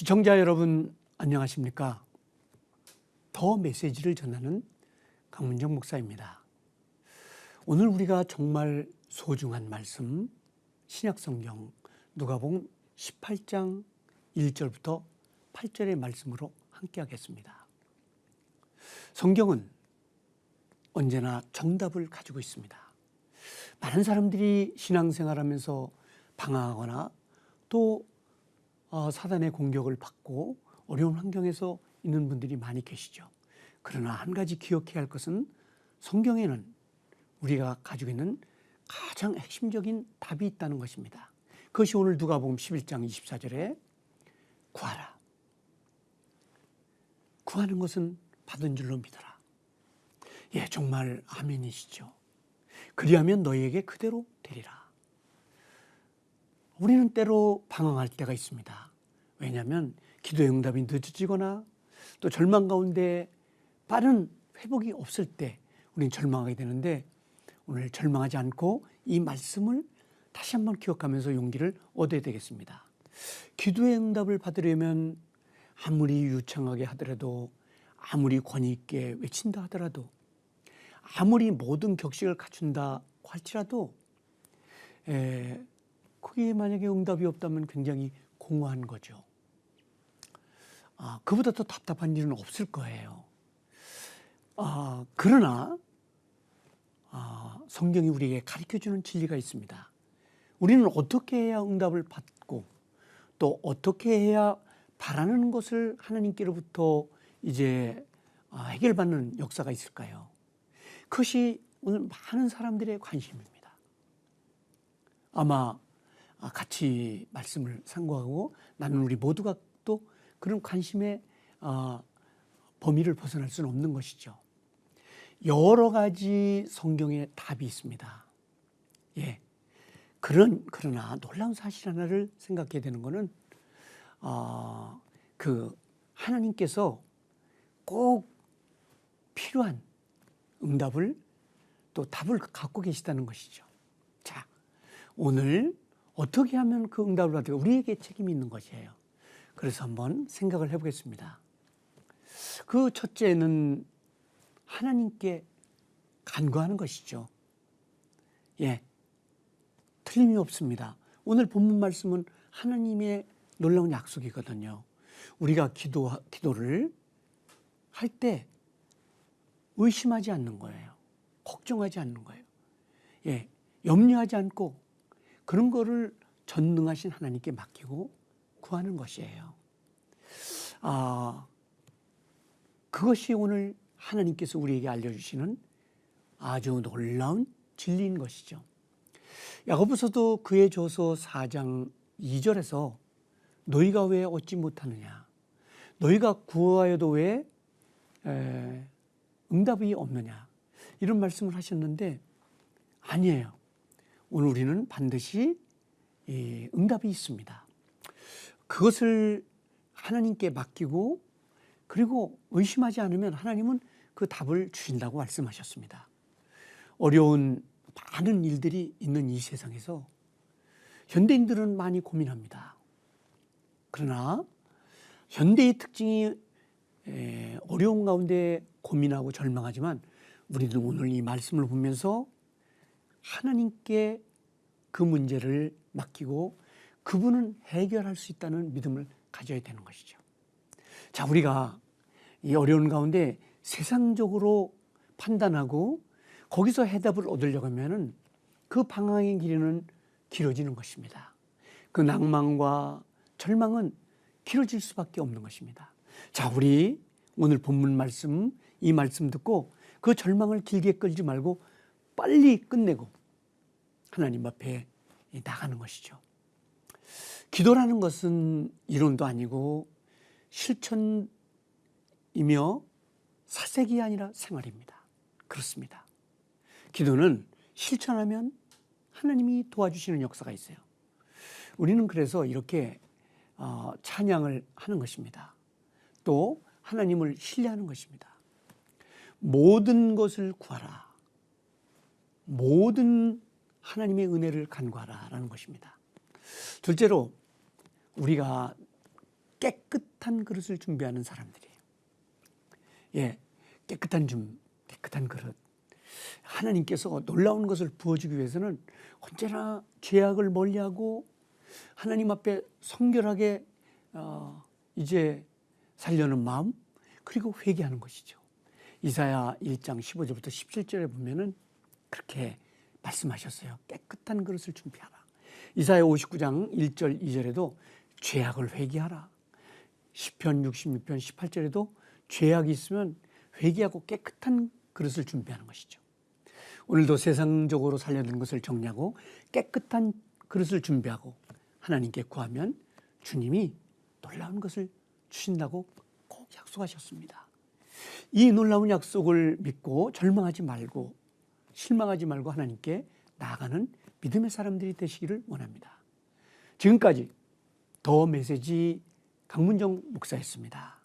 시청자 여러분 안녕하십니까? 더 메시지를 전하는 강문정 목사입니다. 오늘 우리가 정말 소중한 말씀 신약성경 누가복음 18장 1절부터 8절의 말씀으로 함께 하겠습니다. 성경은 언제나 정답을 가지고 있습니다. 많은 사람들이 신앙생활하면서 방황하거나 또 사단의 공격을 받고 어려운 환경에서 있는 분들이 많이 계시죠. 그러나 한 가지 기억해야 할 것은 성경에는 우리가 가지고 있는 가장 핵심적인 답이 있다는 것입니다. 그것이 오늘 누가복음 11장 24절에 구하라. 구하는 것은 받은 줄로 믿어라. 예, 정말 아멘이시죠. 그리하면 너희에게 그대로 되리라. 우리는 때로 방황할 때가 있습니다. 왜냐하면 기도의 응답이 늦어지거나 또 절망 가운데 빠른 회복이 없을 때 우리는 절망하게 되는데, 오늘 절망하지 않고 이 말씀을 다시 한번 기억하면서 용기를 얻어야 되겠습니다. 기도의 응답을 받으려면 아무리 유창하게 하더라도, 아무리 권위 있게 외친다 하더라도, 아무리 모든 격식을 갖춘다고 할지라도 그게 만약에 응답이 없다면 굉장히 공허한 거죠. 그보다 더 답답한 일은 없을 거예요. 그러나 성경이 우리에게 가르쳐주는 진리가 있습니다. 우리는 어떻게 해야 응답을 받고 또 어떻게 해야 바라는 것을 하나님께로부터 이제 해결받는 역사가 있을까요? 그것이 오늘 많은 사람들의 관심입니다. 아마 같이 말씀을 상고하고 나는 우리 모두가 또 그런 관심의 범위를 벗어날 수는 없는 것이죠. 여러 가지 성경의 답이 있습니다. 예. 그러나 놀라운 사실 하나를 생각해야 되는 것은 하나님께서 꼭 필요한 응답을 또 답을 갖고 계시다는 것이죠. 자, 오늘 어떻게 하면 그 응답을 받을까? 우리에게 책임이 있는 것이에요. 그래서 한번 생각을 해보겠습니다. 그 첫째는 하나님께 간구하는 것이죠. 예, 틀림이 없습니다. 오늘 본문 말씀은 하나님의 놀라운 약속이거든요. 우리가 기도를 할 때 의심하지 않는 거예요. 걱정하지 않는 거예요. 예, 염려하지 않고 그런 거를 전능하신 하나님께 맡기고 구하는 것이에요. 그것이 오늘 하나님께서 우리에게 알려주시는 아주 놀라운 진리인 것이죠. 야고보서도 그의 저서 4장 2절에서 너희가 왜 얻지 못하느냐, 너희가 구하여도 왜 응답이 없느냐, 이런 말씀을 하셨는데 아니에요. 오늘 우리는 반드시 응답이 있습니다. 그것을 하나님께 맡기고 그리고 의심하지 않으면 하나님은 그 답을 주신다고 말씀하셨습니다. 어려운 많은 일들이 있는 이 세상에서 현대인들은 많이 고민합니다. 그러나 현대의 특징이 어려운 가운데 고민하고 절망하지만 우리는 오늘 이 말씀을 보면서 하나님께 그 문제를 맡기고 그분은 해결할 수 있다는 믿음을 가져야 되는 것이죠. 자, 우리가 이 어려운 가운데 세상적으로 판단하고 거기서 해답을 얻으려고 하면은 그 방황의 길은 길어지는 것입니다. 그 낭만과 절망은 길어질 수밖에 없는 것입니다. 자, 우리 오늘 본문 말씀, 이 말씀 듣고 그 절망을 길게 끌지 말고 빨리 끝내고 하나님 앞에 나가는 것이죠. 기도라는 것은 이론도 아니고 실천이며 사색이 아니라 생활입니다. 그렇습니다. 기도는 실천하면 하나님이 도와주시는 역사가 있어요. 우리는 그래서 이렇게 찬양을 하는 것입니다. 또 하나님을 신뢰하는 것입니다. 모든 것을 구하라. 모든 하나님의 은혜를 간구하라 라는 것입니다. 둘째로 우리가 깨끗한 그릇을 준비하는 사람들이에요. 예, 깨끗한 그릇. 하나님께서 놀라운 것을 부어주기 위해서는 언제나 죄악을 멀리하고 하나님 앞에 성결하게 이제 살려는 마음, 그리고 회개하는 것이죠. 이사야 1장 15절부터 17절에 보면은 그렇게 말씀하셨어요. 깨끗한 그릇을 준비하라. 이사야 59장 1절 2절에도 죄악을 회개하라. 시편 66편 18절에도 죄악이 있으면 회개하고 깨끗한 그릇을 준비하는 것이죠. 오늘도 세상적으로 살려는 것을 정리하고 깨끗한 그릇을 준비하고 하나님께 구하면 주님이 놀라운 것을 주신다고 꼭 약속하셨습니다. 이 놀라운 약속을 믿고 절망하지 말고 실망하지 말고 하나님께 나아가는 믿음의 사람들이 되시기를 원합니다. 지금까지 더 메시지 강문정 목사였습니다.